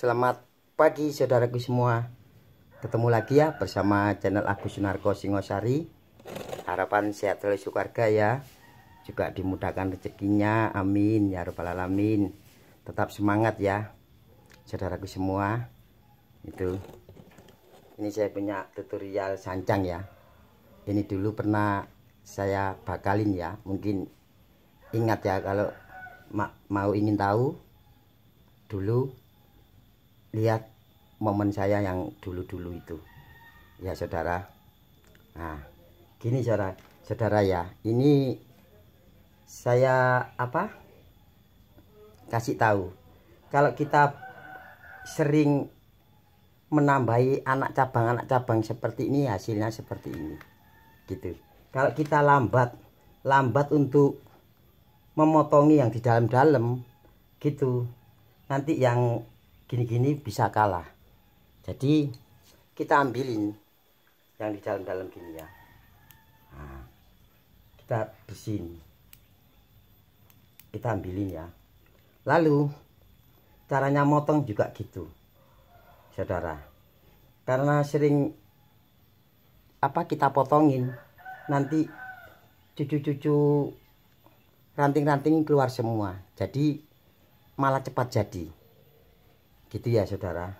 Selamat pagi saudaraku semua. Ketemu lagi ya bersama channel Agus Sunarko Singosari. Harapan sehat selalu keluarga ya. Juga dimudahkan rezekinya. Amin ya rabbal alamin. Tetap semangat ya saudaraku semua. Ini saya punya tutorial sancang ya. Ini dulu pernah saya bakalin ya. Mungkin ingat ya, kalau mau ingin tahu dulu, lihat momen saya yang dulu-dulu itu ya saudara. Nah gini saudara ya, ini saya kasih tahu, kalau kita sering menambahi anak cabang seperti ini, hasilnya seperti ini gitu. Kalau kita lambat untuk memotongi yang di dalam-dalam gitu, nanti yang gini-gini bisa kalah. Jadi kita ambilin yang di dalam-dalam gini ya. Nah, kita bersihin, kita ambilin ya. Lalu caranya motong juga gitu saudara. Karena sering kita potongin, nanti cucu-cucu ranting-ranting keluar semua, jadi malah cepat jadi gitu ya saudara.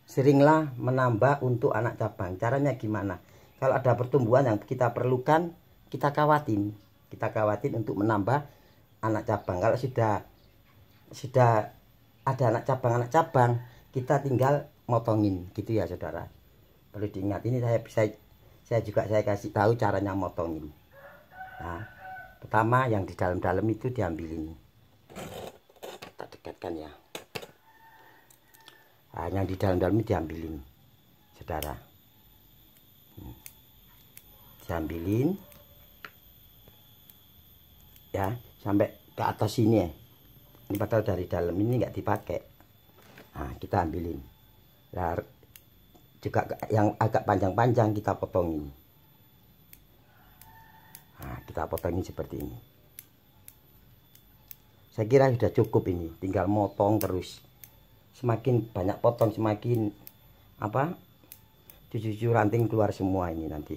Seringlah menambah untuk anak cabang. Caranya gimana? Kalau ada pertumbuhan yang kita perlukan, kita kawatin untuk menambah anak cabang. Kalau sudah ada anak cabang, kita tinggal motongin gitu ya saudara. Perlu diingat, ini saya kasih tahu caranya motongin. Nah, pertama yang di dalam-dalam itu diambilin, kita dekatkan ya. Nah, yang di dalam-dalam ini diambilin saudara. Diambilin ya sampai ke atas sini ya. Ini padahal dari dalam ini nggak dipakai. Nah, kita ambilin. Nah, juga yang agak panjang-panjang kita potongin. Nah, kita potongin seperti ini. Saya kira sudah cukup ini, tinggal motong terus. Semakin banyak potong, semakin cucu-cucu ranting keluar semua ini nanti.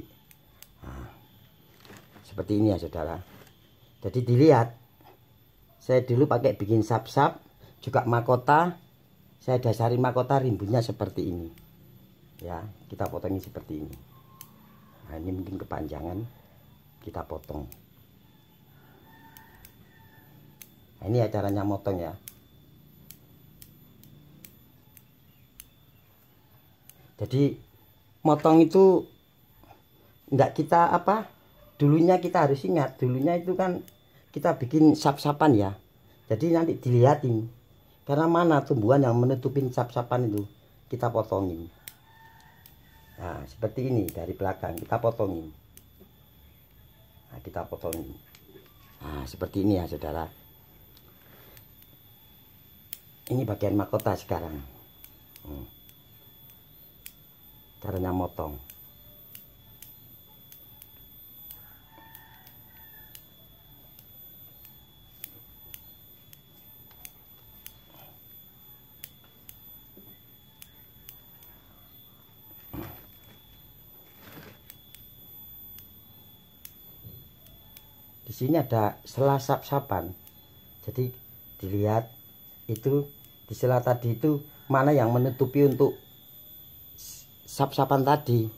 Nah, seperti ini ya saudara. Jadi dilihat, saya dulu pakai bikin sap-sap, juga mahkota. Saya dasari mahkota rimbunnya seperti ini ya. Kita potongin seperti ini. Nah, ini mungkin kepanjangan, kita potong. Nah, ini ya caranya motong ya. Jadi motong itu enggak kita dulunya kita harus ingat, dulunya itu kan kita bikin sap-sapan ya. Jadi nanti dilihatin, karena mana tumbuhan yang menutupin sap-sapan itu, kita potongin. Nah, seperti ini dari belakang kita potongin. Nah, kita potongin. Nah, seperti ini ya saudara. Ini bagian mahkota sekarang. Caranya motong. Di sini ada sela sap-sapan. Jadi dilihat itu di sela tadi itu mana yang menutupi untuk sap-sapan tadi,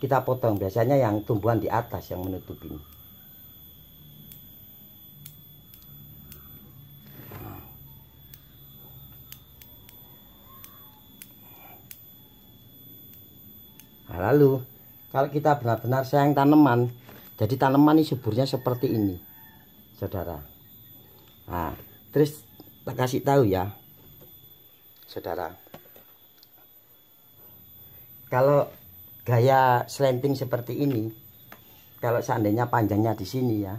kita potong. Biasanya yang tumbuhan di atas yang menutupi. Nah, lalu kalau kita benar-benar sayang tanaman, jadi tanaman ini suburnya seperti ini saudara. Nah, terus kita kasih tahu ya saudara, kalau gaya slanting seperti ini, kalau seandainya panjangnya di sini ya,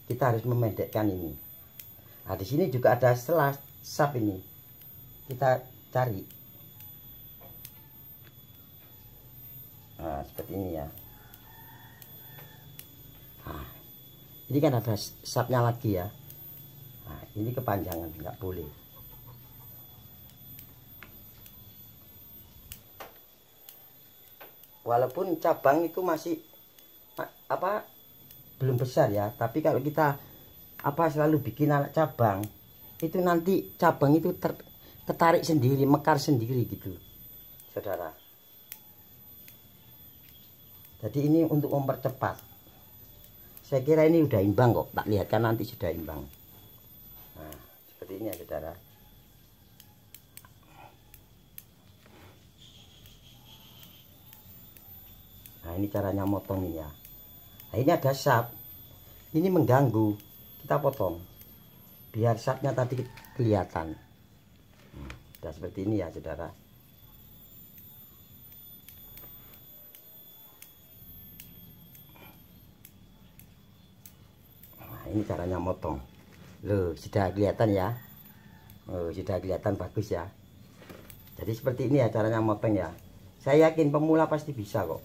kita harus memendekkan ini. Nah, di sini juga ada sela sap ini, kita cari. Nah, seperti ini ya. Nah, ini kan ada sapnya lagi ya. Nah, ini kepanjangan, nggak boleh. walaupun cabang itu masih apa belum besar ya, tapi kalau kita apa selalu bikin anak cabang itu nanti cabang itu tertarik sendiri, mekar sendiri gitu saudara. Jadi ini untuk mempercepat. Saya kira ini udah imbang kok, tak lihat kan nanti sudah imbang. Nah seperti ini ya saudara. Nah ini caranya motong ini ya. Nah ini ada sap, ini mengganggu, kita potong biar sapnya tadi kelihatan. Sudah seperti ini ya saudara. Nah ini caranya motong. Loh sudah kelihatan ya. Oh, sudah kelihatan bagus ya. Jadi seperti ini ya caranya motong ya. Saya yakin pemula pasti bisa kok.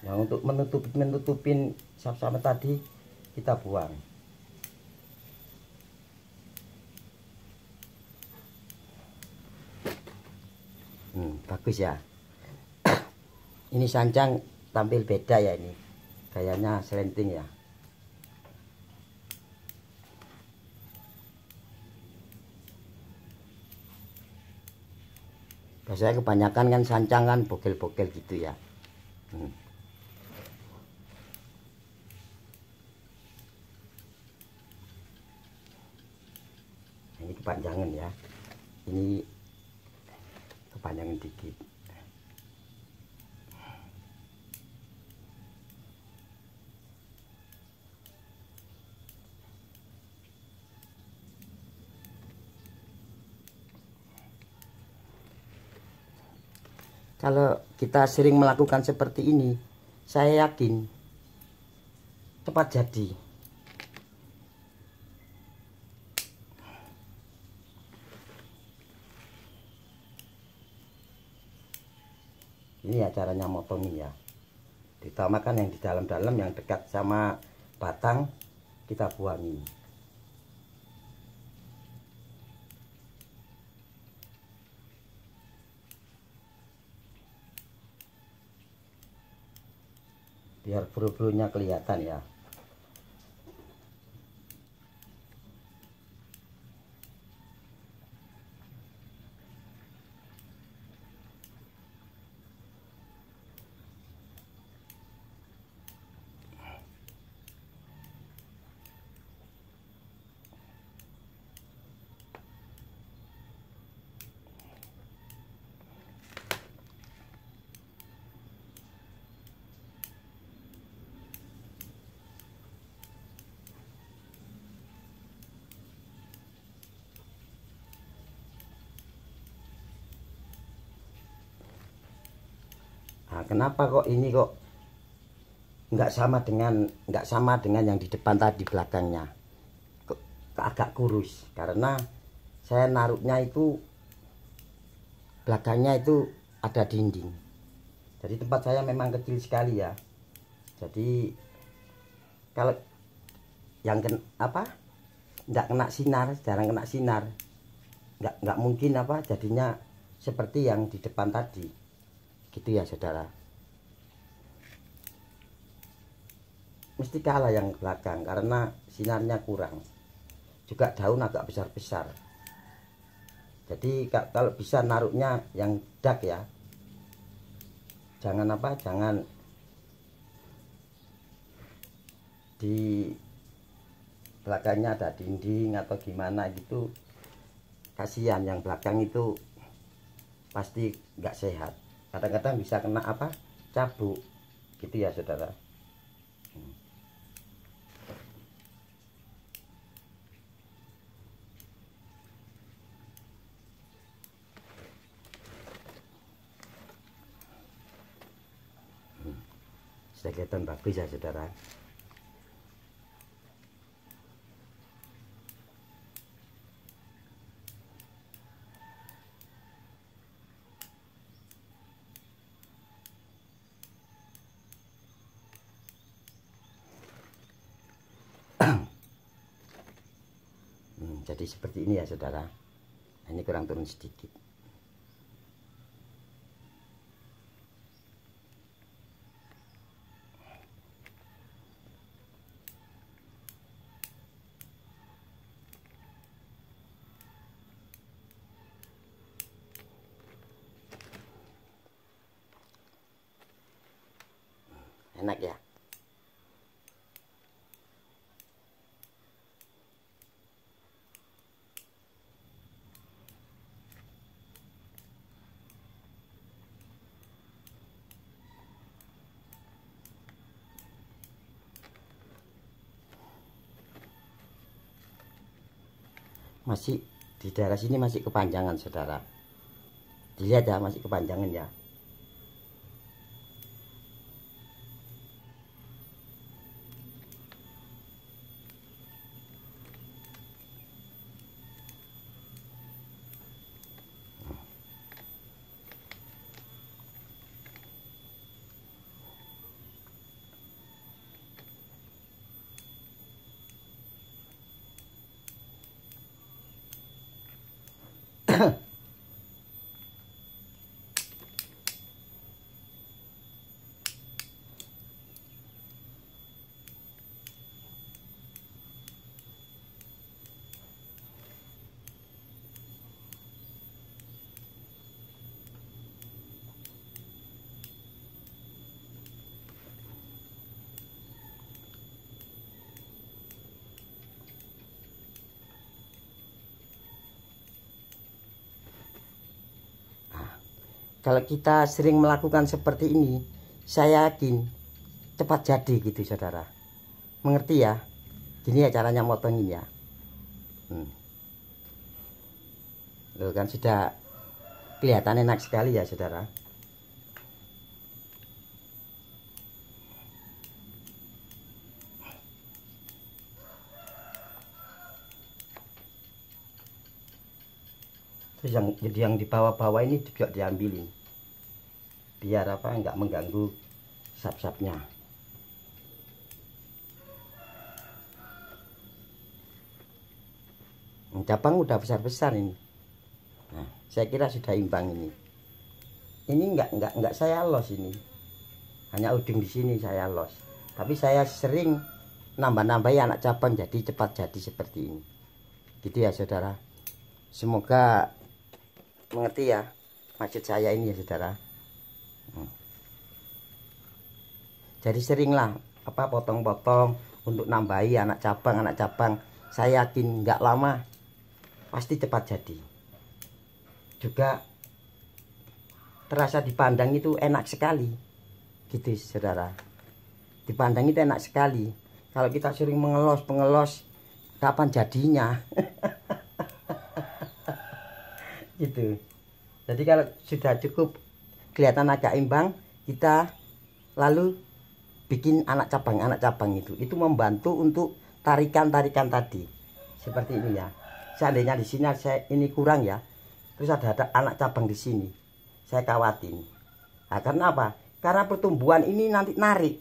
Nah untuk menutupin sap-sap tadi kita buang. Bagus ya. Ini sancang tampil beda ya ini. Kayaknya selenting ya. Biasanya kebanyakan kan sancang kan bogel-bogel gitu ya. Ini kepanjangan ya. Ini kepanjangan dikit. Kalau kita sering melakukan seperti ini, saya yakin cepat jadi. Ini ya caranya motong ini ya. Ditamakan yang di dalam-dalam, yang dekat sama batang kita buang ini. Biar bulu-bulunya kelihatan ya. Nah, kenapa kok ini kok nggak sama dengan yang di depan tadi, belakangnya kok agak kurus? Karena saya naruhnya itu belakangnya itu ada dinding. Jadi tempat saya memang kecil sekali ya. Jadi kalau yang nggak kena sinar, jarang kena sinar, nggak mungkin jadinya seperti yang di depan tadi. Gitu ya saudara. Mesti kalah yang belakang karena sinarnya kurang, juga daun agak besar-besar. Jadi kalau bisa naruhnya yang dak ya, jangan di belakangnya ada dinding atau gimana gitu, kasihan yang belakang itu pasti nggak sehat. Kadang-kadang bisa kena cabuk gitu ya saudara. Sudah kelihatan bagus ya saudara. jadi seperti ini ya saudara. Nah, ini kurang turun sedikit. Enak ya. Masih di daerah sini masih kepanjangan saudara. Dilihat ya, masih kepanjangan ya. Kalau kita sering melakukan seperti ini, saya yakin cepat jadi gitu saudara. Mengerti ya? Gini ya caranya motongin ya. Loh kan sudah kelihatan enak sekali ya saudara. Terus yang di bawah-bawah ini juga diambilin, biar apa nggak mengganggu sap-sapnya. Cabang udah besar-besar ini. Nah, saya kira sudah imbang ini. Ini nggak saya los ini. Hanya ujung di sini saya los. Tapi saya sering nambah-nambahi anak cabang jadi cepat jadi seperti ini. Gitu ya saudara. Semoga mengerti ya maksud saya ini ya saudara. Jadi seringlah apa potong-potong untuk nambahi anak cabang. Saya yakin nggak lama pasti cepat jadi. Juga terasa dipandang itu enak sekali gitu saudara. Dipandang itu enak sekali. Kalau kita sering mengelos kapan jadinya? Gitu. Jadi kalau sudah cukup kelihatan agak imbang, kita lalu bikin anak cabang itu membantu untuk tarikan tadi seperti ini ya. Seandainya di sini saya ini kurang ya, terus ada anak cabang di sini, saya kawatin. Nah, karena apa? Karena pertumbuhan ini nanti narik,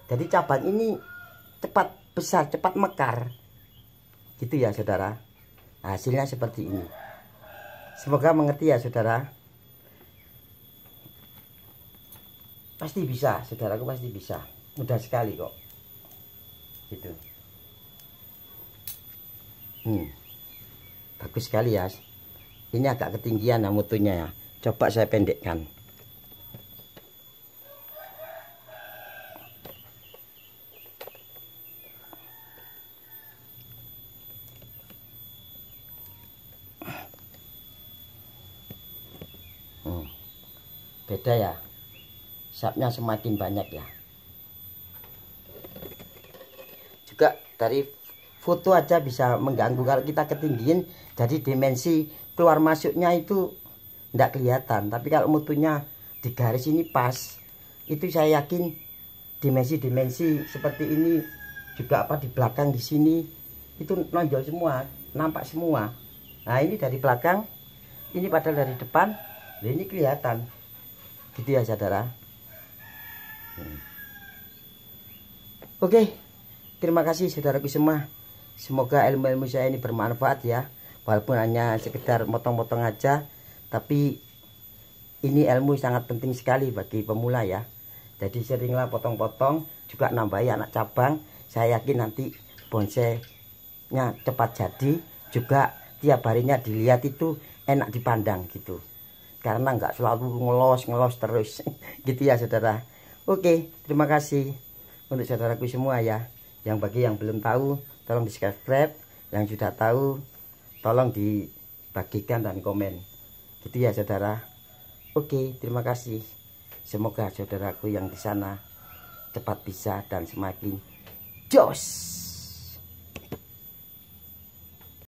jadi cabang ini cepat besar, cepat mekar, gitu ya saudara. Nah, hasilnya seperti ini. Semoga mengerti ya saudara. Pasti bisa, saudaraku pasti bisa. Mudah sekali kok. Gitu. Bagus sekali ya. Ini agak ketinggian ya mutunya ya. Coba saya pendekkan. Beda ya, sapnya semakin banyak ya. Juga dari foto aja bisa mengganggu kalau kita ketinggian, jadi dimensi keluar masuknya itu tidak kelihatan. Tapi kalau mutunya di garis ini pas, itu saya yakin dimensi seperti ini juga apa di belakang di sini itu nonjol semua, nampak semua. Nah ini dari belakang, ini padahal dari depan, ini kelihatan. Gitu ya saudara. Oke, terima kasih saudaraku semua. semoga ilmu-ilmu saya ini bermanfaat ya, walaupun hanya sekedar motong-motong aja, tapi ini ilmu sangat penting sekali bagi pemula ya. Jadi seringlah potong-potong, juga nambahi anak cabang. Saya yakin nanti bonsainya cepat jadi, juga tiap harinya dilihat itu enak dipandang gitu, karena nggak selalu ngelos terus gitu ya saudara. Oke, terima kasih untuk saudaraku semua ya. Yang bagi yang belum tahu, tolong di subscribe. Yang sudah tahu, tolong dibagikan dan komen gitu ya saudara. Oke, terima kasih. Semoga saudaraku yang di sana cepat bisa dan semakin jos.